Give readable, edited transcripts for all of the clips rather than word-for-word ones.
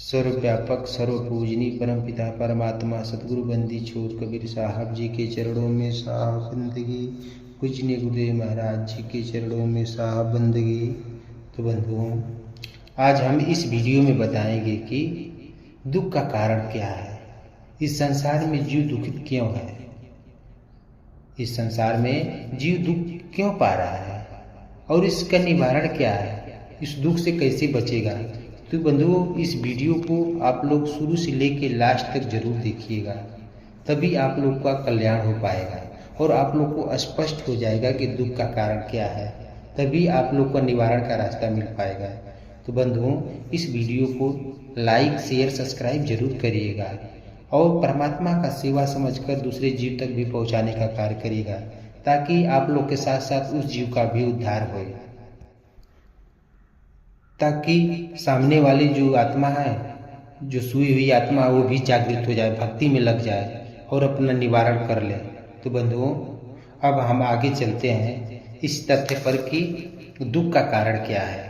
सर्वव्यापक सर्वपूजनी परमपिता परमात्मा सतगुरु बंदी छोर कबीर साहब जी के चरणों में साहब बंदगी। पूजनीय गुरुदेव महाराज जी के चरणों में साहब बंदगी। तो बंधुओं, आज हम इस वीडियो में बताएंगे कि दुख का कारण क्या है, इस संसार में जीव दुखित क्यों है, इस संसार में जीव दुख क्यों पा रहा है और इसका निवारण क्या है, इस दुख से कैसे बचेगा। तो बंधुओं, इस वीडियो को आप लोग शुरू से लेकर लास्ट तक जरूर देखिएगा, तभी आप लोग का कल्याण हो पाएगा और आप लोग को स्पष्ट हो जाएगा कि दुख का कारण क्या है, तभी आप लोग को निवारण का रास्ता मिल पाएगा। तो बंधुओं, इस वीडियो को लाइक शेयर सब्सक्राइब जरूर करिएगा और परमात्मा का सेवा समझकर दूसरे जीव तक भी पहुंचाने का कार्य करिएगा, ताकि आप लोग के साथ साथ उस जीव का भी उद्धार हो, ताकि सामने वाली जो आत्मा है, जो सोई हुई आत्मा, वो भी जागृत हो जाए, भक्ति में लग जाए और अपना निवारण कर ले। तो बंधुओं, अब हम आगे चलते हैं इस तथ्य पर कि दुख का कारण क्या है।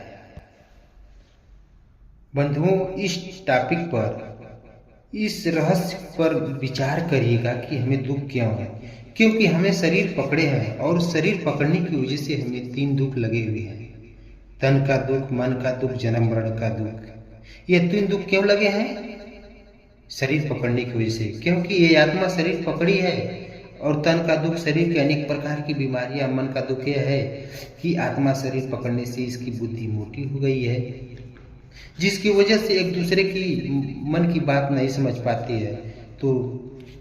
बंधुओं, इस टॉपिक पर, इस रहस्य पर विचार करिएगा कि हमें दुख क्यों है। क्योंकि हमें शरीर पकड़े हैं और शरीर पकड़ने की वजह से हमें 3 दुख लगे हुए हैं। तन का दुख, मन का दुख, जन्म मरण का दुख। ये 3 दुख क्यों लगे हैं? शरीर पकड़ने की वजह से। क्योंकि ये आत्मा शरीर पकड़ी है और तन का दुख शरीर के अनेक प्रकार की बीमारियां, मन का दुख यह है कि आत्मा शरीर पकड़ने से इसकी बुद्धि मोटी हो गई है, जिसकी वजह से एक दूसरे की मन की बात नहीं समझ पाती है। तो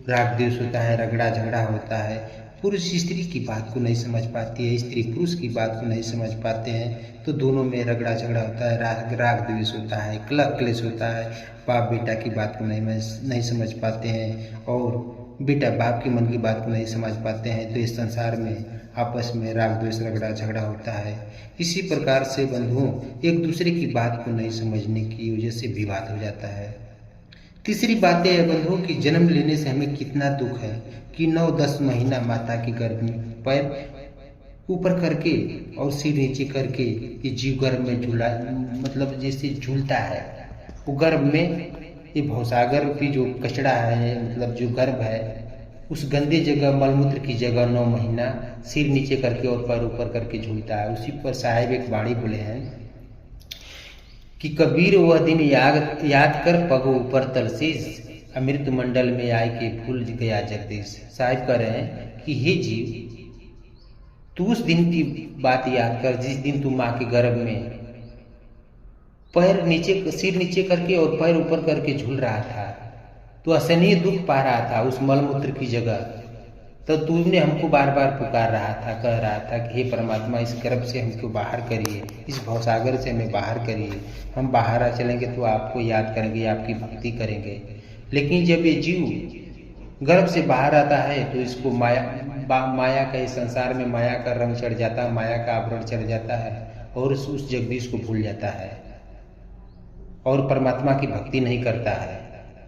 राग द्वेष होता है, रगड़ा झगड़ा होता है, पुरुष स्त्री की बात को नहीं समझ पाती है, स्त्री पुरुष की बात को नहीं समझ पाते हैं, तो दोनों में रगड़ा झगड़ा होता है, राग द्वेष होता है, क्लेश होता है। बाप बेटा की बात को नहीं समझ पाते हैं और बेटा बाप की मन की बात को नहीं समझ पाते हैं, तो इस संसार में आपस में राग द्वेष रगड़ा झगड़ा होता है। इसी प्रकार से बंधुओं, एक दूसरे की बात को नहीं समझने की वजह से विवाद हो जाता है। तीसरी बात यह है बंधुओं कि जन्म लेने से हमें कितना दुख है कि 9-10 महीना माता के गर्भ में पैर ऊपर करके और सिर नीचे करके ये जीव गर्भ में झूला, मतलब जैसे झूलता है, वो गर्भ में ये भवसागर की जो कचड़ा है, मतलब जो गर्भ है, उस गंदे जगह, मलमूत्र की जगह 9 महीना सिर नीचे करके और पैर ऊपर करके झूलता है। उसी पर साहेब एक वाणी बोले हैं कि कबीर वह दिन याद कर पगो ऊपर तलसीस, अमृत मंडल में आय के भूल गया जगदीश। साहिब कह रहे हैं कि हे जीव, तू उस दिन की बात याद कर जिस दिन तू माँ के गर्भ में पैर नीचे, सिर नीचे करके और पैर ऊपर करके झूल रहा था, तो असहनीय दुख पा रहा था उस मलमूत्र की जगह। तो तूने हमको बार बार पुकार रहा था, कह रहा था कि हे परमात्मा, इस गर्भ से हमको बाहर करिए, इस भवसागर से हमें बाहर करिए, हम बाहर आ चलेंगे तो आपको याद करेंगे, आपकी भक्ति करेंगे। लेकिन जब ये जीव गर्भ से बाहर आता है तो इसको माया का, इस संसार में माया का रंग चढ़ जाता है, माया का आवरण चढ़ जाता है और उस जगदीश को भूल जाता है और परमात्मा की भक्ति नहीं करता है,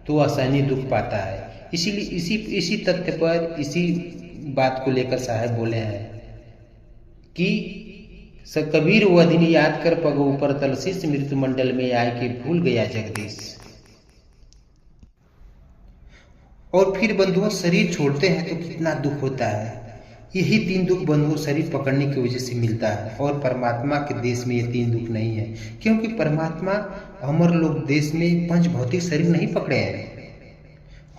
तो असहनीय दुख पाता है। इसीलिए इसी तथ्य पर, इसी बात को लेकर साहब बोले हैं कि कबीर वह दिन याद कर पगो ऊपर तलसीस, मृत्यु मंडल में आय के भूल गया जगदीश। और फिर बंधुओं, शरीर छोड़ते हैं तो कितना दुख होता है। यही 3 दुख बंधुओं शरीर पकड़ने की वजह से मिलता है और परमात्मा के देश में ये 3 दुख नहीं है। क्योंकि परमात्मा अमर लोक देश में 5 भौतिक शरीर नहीं पकड़े हैं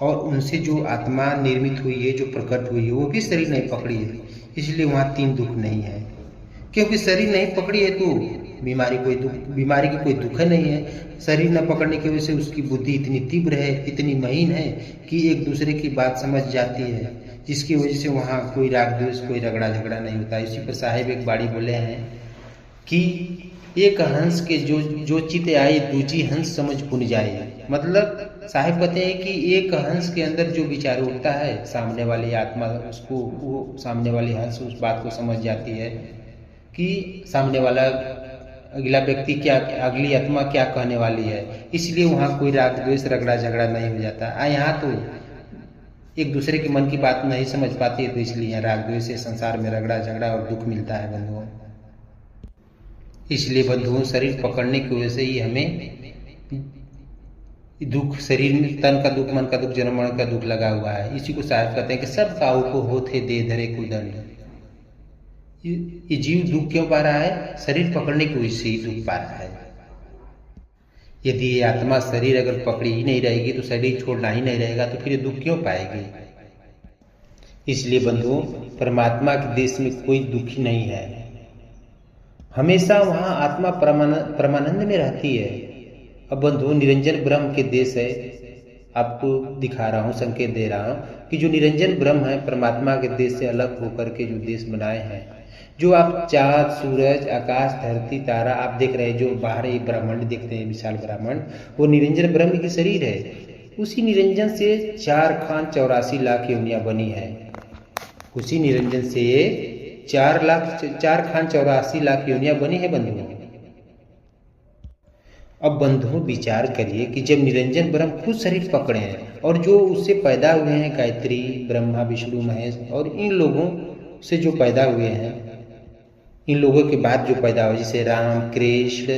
और उनसे जो आत्मा निर्मित हुई है, जो प्रकट हुई है, वो भी शरीर नहीं पकड़ी है, इसलिए वहाँ 3 दुख नहीं है। क्योंकि शरीर नहीं पकड़ी है तो बीमारी की कोई दुख नहीं है। शरीर न पकड़ने की वजह से उसकी बुद्धि इतनी तीव्र है, इतनी महीन है कि एक दूसरे की बात समझ जाती है, जिसकी वजह से वहाँ कोई राग द्वेष, कोई रगड़ा झगड़ा नहीं होता। इसी पर साहिब एक बाड़ी बोले हैं कि एक हंस के जो चित आए, दूजी हंस समझ पुन जाए। मतलब साहिब कहते हैं कि एक हंस के अंदर जो विचार उठता है, सामने वाली आत्मा उसको, वो सामने वाली हंस उस बात को समझ जाती है कि सामने वाला अगला व्यक्ति क्या, अगली आत्मा क्या कहने वाली है, इसलिए वहाँ कोई राग द्वेष रगड़ा झगड़ा नहीं हो जाता। यहाँ तो एक दूसरे के मन की बात नहीं समझ पाती है, तो इसलिए राग द्वेष से संसार में रगड़ा झगड़ा और दुख मिलता है बंधुओं। इसलिए बंधुओं, शरीर पकड़ने की वजह से ही हमें दुख शरीर में, तन का दुख, मन का दुख, जन्म मरण का दुख लगा हुआ है। इसी को साहब कहते हैं कि सब काऊ को होते दे धरे कुदंड। ये जीव दुख क्यों पा रहा है? शरीर पकड़ने की वजह से ही दुख पा रहा है। यदि ये आत्मा शरीर अगर पकड़ी ही नहीं रहेगी, तो शरीर छोड़ना ही नहीं रहेगा, तो फिर ये दुख क्यों पाएगी? इसलिए बंधुओं, परमात्मा के देश में कोई दुखी नहीं है। हमेशा वहाँ आत्मा परमानंद में रहती है। अब बंधुओं, निरंजन ब्रह्म के देश है। आपको दिखा रहा हूँ, संकेत दे रहा हूँ कि जो निरंजन ब्रह्म है, परमात्मा के देश से अलग होकर के जो देश बनाए हैं, जो आप चाँद, सूरज, आकाश, धरती, तारा आप देख रहे हैं, जो बाहर एक ब्रह्मांड देखते हैं, विशाल ब्रह्मांड, वो निरंजन ब्रह्म की शरीर है। उसी निरंजन से 4,84,00,000 योनियां बनी है। उसी निरंजन से 4,84,00,000 योनियां बनी है बंधुओं। अब बंधुओं विचार करिए कि जब निरंजन ब्रह्म खुद शरीर पकड़े हैं और जो उससे पैदा हुए हैं, गायत्री, ब्रह्मा, विष्णु, महेश, और इन लोगों से जो पैदा हुए हैं, इन लोगों के बाद जो पैदा हुए, जैसे राम, कृष्ण,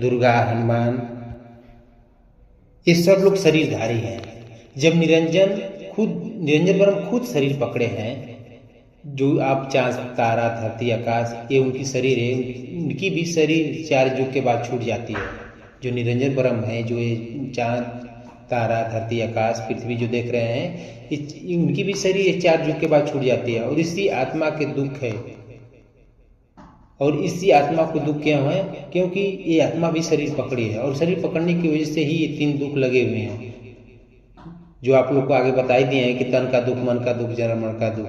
दुर्गा, हनुमान, ये सब लोग शरीरधारी हैं। जब निरंजन ब्रह्म खुद शरीर पकड़े हैं, जो आप चाँद, तारा, धरती, आकाश, ये उनकी शरीर है, उनकी भी शरीर 4 युग के बाद छूट जाती है। जो निरंजन ब्रह्म है, जो ये चाँद, तारा, धरती, आकाश, पृथ्वी जो देख रहे हैं, उनकी भी शरीर 4 युग के बाद छूट जाती है। और इसी आत्मा के दुख है। और इसी आत्मा को दुख क्यों है? क्योंकि ये आत्मा भी शरीर पकड़ी है, और शरीर पकड़ने की वजह से ही ये 3 दुख लगे हुए हैं, जो आप लोग को आगे बता ही दिए हैं कि तन का दुख, मन का दुख, जन्म मरण का दुख।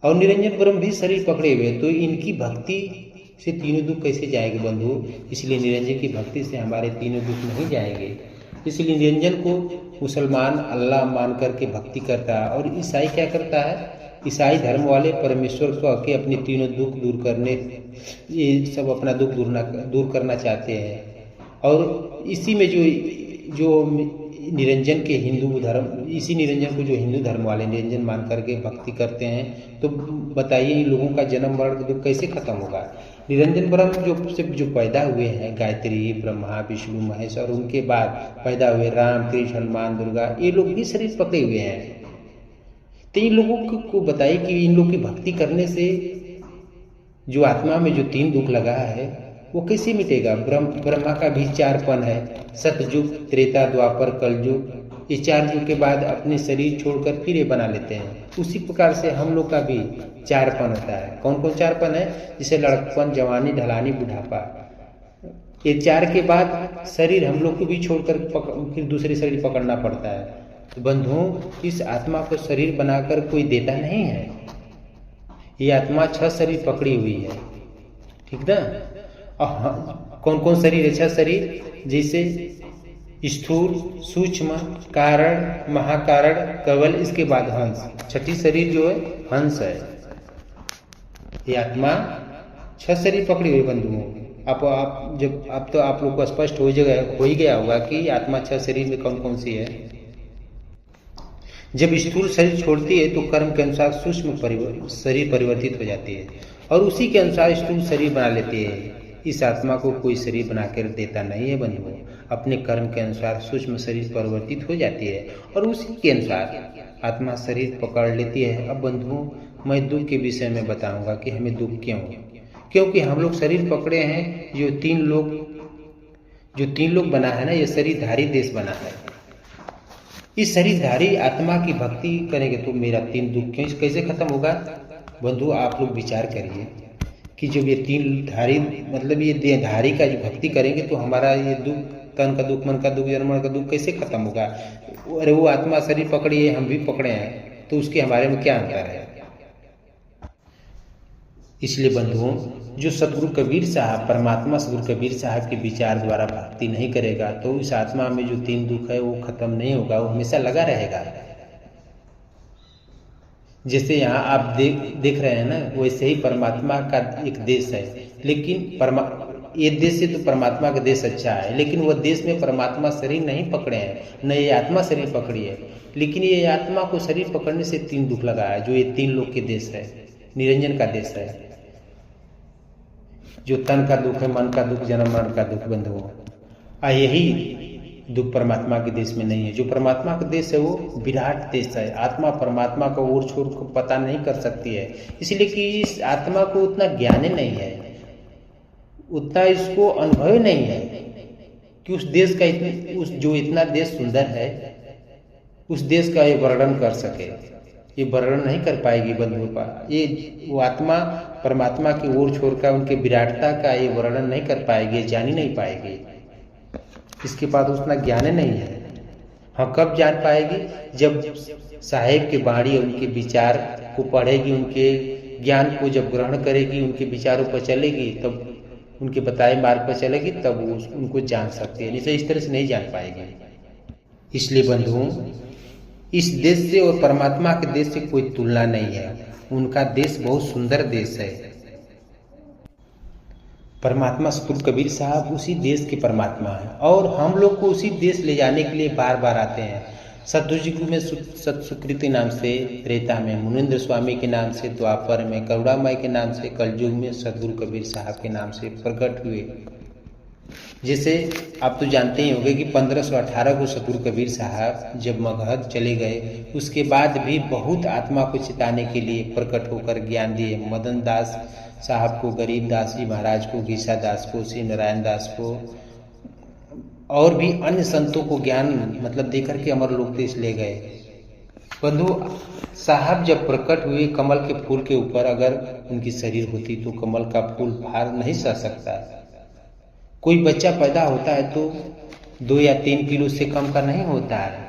और निरंजन ब्रह्म भी शरीर पकड़े हुए, तो इनकी भक्ति से तीनों दुख कैसे जाएंगे बंधु? इसलिए निरंजन की भक्ति से हमारे तीनों दुख नहीं जाएंगे। इसलिए निरंजन को मुसलमान अल्लाह मान करके भक्ति करता है, और ईसाई क्या करता है? ईसाई धर्म वाले परमेश्वर को आके अपने तीनों दुख दूर करने, ये सब अपना दुख दूर करना चाहते हैं। और इसी में जो निरंजन के हिंदू धर्म, इसी निरंजन को जो हिंदू धर्म वाले निरंजन मान करके भक्ति करते हैं, तो बताइए इन लोगों का जन्म मरण दुख कैसे खत्म होगा? निरंजन ब्रह्म जो पैदा हुए हैं, गायत्री, ब्रह्मा, विष्णु, महेश, और उनके बाद पैदा हुए राम, कृष्ण, हनुमान, दुर्गा, ये लोग भी शरीर पकड़े हुए हैं। तो इन लोगों को बताइए कि इन लोग की भक्ति करने से जो आत्मा में जो 3 दुख लगा है, वो कैसे मिटेगा? ब्रह्मा का भी 4पन है, सतयुग, त्रेता, द्वापर, कलयुग। ये 4 युग के बाद अपने शरीर छोड़कर फिर ये बना लेते हैं। उसी प्रकार से हम लोग का भी 4पन होता है। कौन कौन 4पन है? जैसे लड़कपन, जवानी, ढलानी, बुढ़ापा। ये 4 के बाद शरीर हम लोग को भी छोड़कर फिर दूसरे शरीर पकड़ना पड़ता है। तो बंधुओं, इस आत्मा को शरीर बनाकर कोई देता नहीं है। ये आत्मा 6 शरीर पकड़ी हुई है, ठीक ना? कौन कौन शरीर है? 6 शरीर, जैसे स्थूल, सूक्ष्म, कारण, महाकारण, कवल, इसके बाद हंस। 6ठी शरीर जो है हंस है। ये आत्मा 6 शरीर पकड़ी हुई बंधुओं। अब तो आप लोग को स्पष्ट हो ही गया होगा कि आत्मा 6 शरीर में कौन कौन सी है। जब स्थूल शरीर छोड़ती है तो कर्म के अनुसार सूक्ष्म शरीर परिवर्तित हो जाती है, और उसी के अनुसार स्थूल शरीर बना लेती है। इस आत्मा को कोई शरीर बनाकर देता नहीं है बंधुओं। अपने कर्म के अनुसार सूक्ष्म शरीर परिवर्तित हो जाती है, और उसी के अनुसार आत्मा शरीर पकड़ लेती है। अब बंधुओं, मैं दुख के विषय में बताऊंगा कि हमें दुख क्यों? क्योंकि हम लोग शरीर पकड़े हैं। जो तीन लोग बना है ना, ये शरीरधारी देश बना है। इस शरीरधारी आत्मा की भक्ति करेंगे तो मेरा 3 दुख क्यों कैसे खत्म होगा? बंधु, आप लोग विचार करिए कि जब ये 3 धारी, मतलब ये देहधारी का जो भक्ति करेंगे, तो हमारा ये दुख, तन का दुख, मन का दुख, जन्म मरण का दुख कैसे खत्म होगा? अरे वो आत्मा शरीर पकड़ी है, हम भी पकड़े हैं, तो उसके हमारे में क्या अंतर है? इसलिए बंधुओं, जो सदगुरु कबीर साहब, परमात्मा सदगुरु कबीर साहब के विचार द्वारा भक्ति नहीं करेगा, तो इस आत्मा में जो 3 दुख है वो खत्म नहीं होगा, वो हमेशा लगा रहेगा। जैसे यहाँ आप देख रहे हैं ना, वैसे ही परमात्मा का एक देश है, लेकिन ये देश से तो परमात्मा का देश अच्छा है, लेकिन वह देश में परमात्मा शरीर नहीं पकड़े हैं, न ये आत्मा शरीर पकड़ी है। लेकिन ये आत्मा को शरीर पकड़ने से 3 दुख लगा है, जो ये 3 लोग के देश है, निरंजन का देश है। जो तन का दुख है, मन का दुख, जन्म मरण का दुख बंधुओं, दुख परमात्मा के देश में नहीं है। जो परमात्मा का देश है वो विराट देश है। आत्मा परमात्मा का ओर छोर को पता नहीं कर सकती है, इसलिए कि इस आत्मा को उतना ज्ञान नहीं है, उतना इसको अनुभव नहीं है कि उस देश का जो इतना देश सुंदर है उस देश का ये वर्णन कर सके। ये वर्णन नहीं कर पाएगी बंधुओं का। ये वो आत्मा परमात्मा की ओर छोर का उनके विराटता का ये वर्णन नहीं कर पाएगी, जान ही नहीं पाएगी। इसके पास उतना ज्ञान नहीं है। हाँ, कब जान पाएगी? जब साहेब के बाणी उनके विचार को पढ़ेगी, उनके ज्ञान को जब ग्रहण करेगी, उनके विचारों पर चलेगी, तब उनके बताए मार्ग पर चलेगी, तब वो उनको जान सकती है। नहीं तो इस तरह से नहीं जान पाएगी। इसलिए बंधुओं, इस देश से और परमात्मा के देश से कोई तुलना नहीं है। उनका देश बहुत सुंदर देश है। परमात्मा सतगुरु कबीर साहब उसी देश के परमात्मा हैं और हम लोग को उसी देश ले जाने के लिए बार बार आते हैं। सतगुरु जी में सतसुकृति नाम से त्रेता में, मुनीन्द्र स्वामी के नाम से द्वापर में, करुणामय के नाम से कलयुग में सतगुरु कबीर साहब के नाम से प्रकट हुए। जैसे आप तो जानते ही होंगे कि 1518 को सतगुरु कबीर साहब जब मगहर चले गए, उसके बाद भी बहुत आत्मा को चिताने के लिए प्रकट होकर ज्ञान दिए। मदन दास साहब को, गरीब दास जी महाराज को, गीसा दास को, श्री नारायण दास को और भी अन्य संतों को ज्ञान देकर के अमर लोक देश ले गए। बंधु, साहब जब प्रकट हुए कमल के फूल के ऊपर, अगर उनकी शरीर होती तो कमल का फूल भार नहीं सह सकता। कोई बच्चा पैदा होता है तो 2 या 3 किलो से कम का नहीं होता है।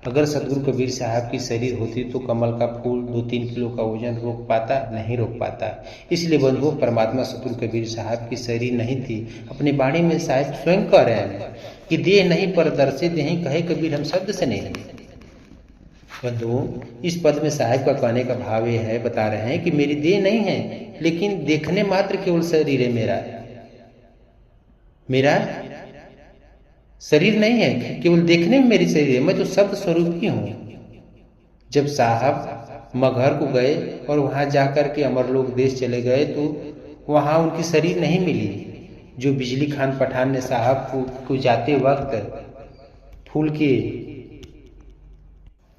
अगर सतगुरु कबीर साहब की शरीर होती तो कमल का फूल 2-3 किलो का वजन रोक पाता? नहीं रोक पाता। इसलिए बंधुओं, परमात्मा सतगुरु कबीर साहब की शरीर नहीं थी। अपनी वाणी में साहब स्वयं कह रहे हैं कि देह नहीं पर दर्शे देहि, कहे कबीर हम शब्द से नहीं। बंधुओं, इस पद में साहब का कहने का भाव यह है, बता रहे हैं कि मेरी देह नहीं है, लेकिन देखने मात्र केवल शरीर है। मेरा शरीर नहीं है, केवल देखने में मेरी शरीर है। मैं तो शब्द स्वरूप ही हूं। जब साहब मगहर को गए और वहां जाकर के अमरलोक देश चले गए तो वहां उनकी शरीर नहीं मिली। जो बिजली खान पठान ने साहब को जाते वक्त फूल की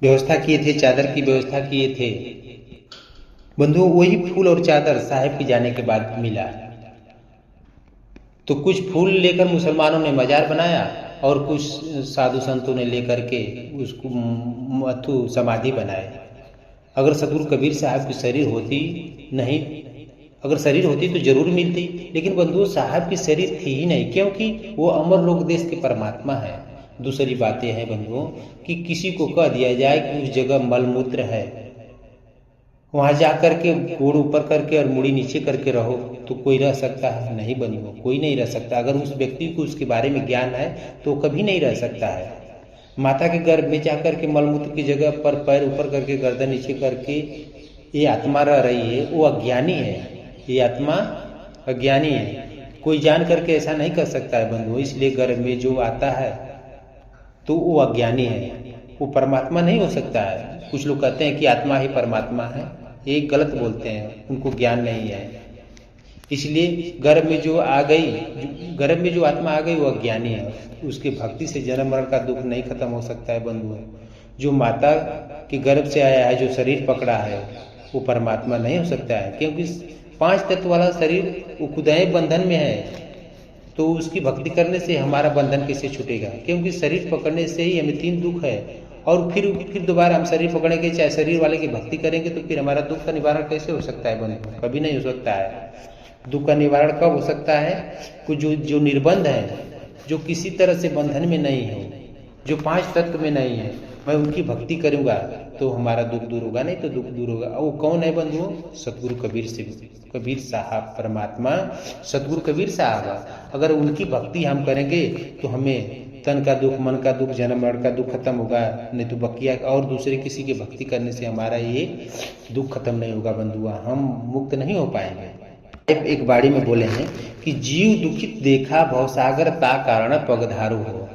व्यवस्था किए थे, चादर की व्यवस्था किए थे, बंधुओं वही फूल और चादर साहब के जाने के बाद मिला। तो कुछ फूल लेकर मुसलमानों ने मजार बनाया और कुछ साधु संतों ने लेकर के उसको मथु समाधि बनाए। अगर सतगुरु कबीर साहब की शरीर होती नहीं, अगर शरीर होती तो जरूर मिलती, लेकिन बंधुओं साहब की शरीर थी ही नहीं, क्योंकि वो अमर लोक देश के परमात्मा है। दूसरी बात यह है बंधुओं कि किसी को कह दिया जाए कि उस जगह मलमूत्र है, वहां जाकर के गोड़ ऊपर करके और मुड़ी नीचे करके रहो, तो कोई रह सकता है? नहीं बंधुओं, कोई नहीं रह सकता। अगर उस व्यक्ति को उसके बारे में ज्ञान है तो कभी नहीं रह सकता है। माता के गर्भ में जाकर के मलमूत्र की जगह पर पैर ऊपर करके गर्दन नीचे करके ये आत्मा रह रही है, वो अज्ञानी है। ये आत्मा अज्ञानी है, कोई जान करके ऐसा नहीं कर सकता है बंधुओं। इसलिए गर्भ में जो आता है तो वो अज्ञानी है, वो परमात्मा नहीं हो सकता है। कुछ लोग कहते हैं कि आत्मा ही परमात्मा है, ये गलत बोलते हैं, उनको ज्ञान नहीं है। इसलिए गर्भ में जो आत्मा आ गई वो अज्ञानी है। उसके भक्ति से जन्म मरण का दुख नहीं खत्म हो सकता है बंधुओं। जो माता के गर्भ से आया है, जो शरीर पकड़ा है, वो परमात्मा नहीं हो सकता है, क्योंकि 5 तत्व वाला शरीर वो खुदाई बंधन में है। तो उसकी भक्ति करने से हमारा बंधन कैसे छूटेगा? क्योंकि शरीर पकड़ने से ही हमें 3 दुख है, और फिर दोबारा हम शरीर पकड़ेंगे, चाहे शरीर वाले की भक्ति करेंगे, तो फिर हमारा दुख का निवारण कैसे हो सकता है बंधु? कभी नहीं हो सकता है। दुख का निवारण कब हो सकता है? कुछ जो निर्बंध है, जो किसी तरह से बंधन में नहीं है, जो 5 तत्व में नहीं है, मैं उनकी भक्ति करूंगा तो हमारा दुख दूर होगा, नहीं तो दुख दूर होगा। वो कौन है बंधुओं? सतगुरु कबीर साहब, परमात्मा सतगुरु कबीर साहब। अगर उनकी भक्ति हम करेंगे तो हमें तन का दुख, मन का दुख, जन्म मरण का दुख खत्म होगा, नहीं तो बकिया और दूसरे किसी की भक्ति करने से हमारा ये दुख खत्म नहीं होगा बंधुआ, हम मुक्त नहीं हो पाएंगे। एक बाड़ी में बोले हैं कि जीव दुखित देखा भवसागर ता कारण पगधारू हो।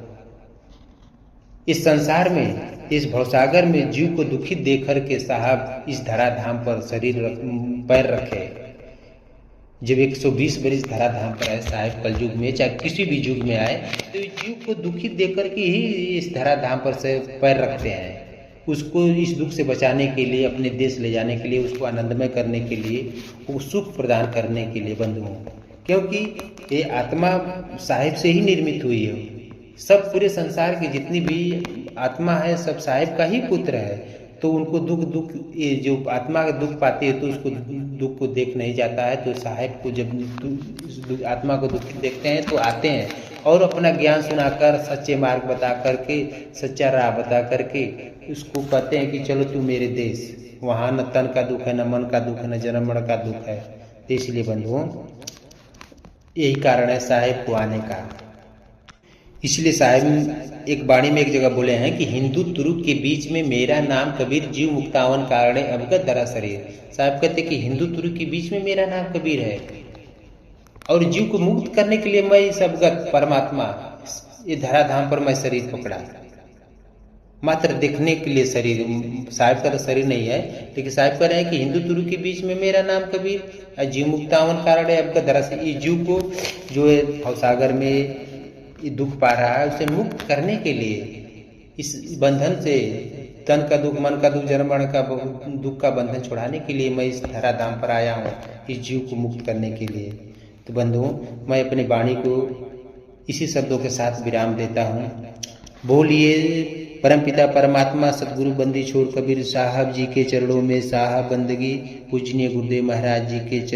इस संसार में, इस भवसागर में जीव को दुखित देख कर के साहब इस धराधाम पर पैर रखे। जब 120 बरिस धराधाम पर आए साहेब, कलयुग में चाहे किसी भी युग में आए, तो इस जीव को दुखी देकर के ही इस धराधाम पर से पैर रखते हैं। उसको इस दुख से बचाने के लिए, अपने देश ले जाने के लिए, उसको आनंदमय करने के लिए, वो सुख प्रदान करने के लिए बंधुओं, क्योंकि ये आत्मा साहेब से ही निर्मित हुई है। सब पूरे संसार की जितनी भी आत्मा है सब साहेब का ही पुत्र है। तो उनको दुख ये जो आत्मा का दुख पाती है तो उसको दुख को देख नहीं जाता है। तो साहेब को जब आत्मा को दुखी देखते हैं तो आते हैं और अपना ज्ञान सुनाकर, सच्चे मार्ग बता करके, सच्चा राह बता करके उसको कहते हैं कि चलो तू मेरे देश, वहाँ न तन का दुख है, न मन का दुख है, न जन्म मरण का दुख है। तो इसलिए बंधुओं यही कारण है साहेब को आने का। इसलिए साहेब एक वाणी में एक जगह बोले हैं कि हिंदू तुरुक के बीच में मेरा नाम कबीर, जीव मुक्तावन कारण अवगत दरा शरीर। साहब कहते कि हिंदू तुरुक के बीच में मेरा नाम कबीर है और जीव को मुक्त करने के लिए मैं इस अवगत परमात्मा, ये धराधाम पर मैं शरीर पकड़ा, मात्र देखने के लिए शरीर। साहिब का तो शरीर नहीं है, लेकिन साहिब कह रहे हैं कि हिंदू तुरुक के बीच में मेरा नाम कबीर और जीव मुक्तावन कारण है अवगत दरा शरीर। ये जीव को जो है भवसागर में ये दुख पा रहा है उसे मुक्त करने के लिए, इस बंधन से, तन का दुख, मन का दुख, जन्म मरण का दुख का बंधन छुड़ाने के लिए मैं इस धराधाम पर आया हूँ, इस जीव को मुक्त करने के लिए। तो बंधुओं मैं अपनी वाणी को इसी शब्दों के साथ विराम देता हूँ। बोलिए परमपिता परमात्मा सतगुरु बंदी छोड़ कबीर साहब जी के चरणों में साहब बंदगी। पूजनीय गुरुदेव महाराज जी के चरण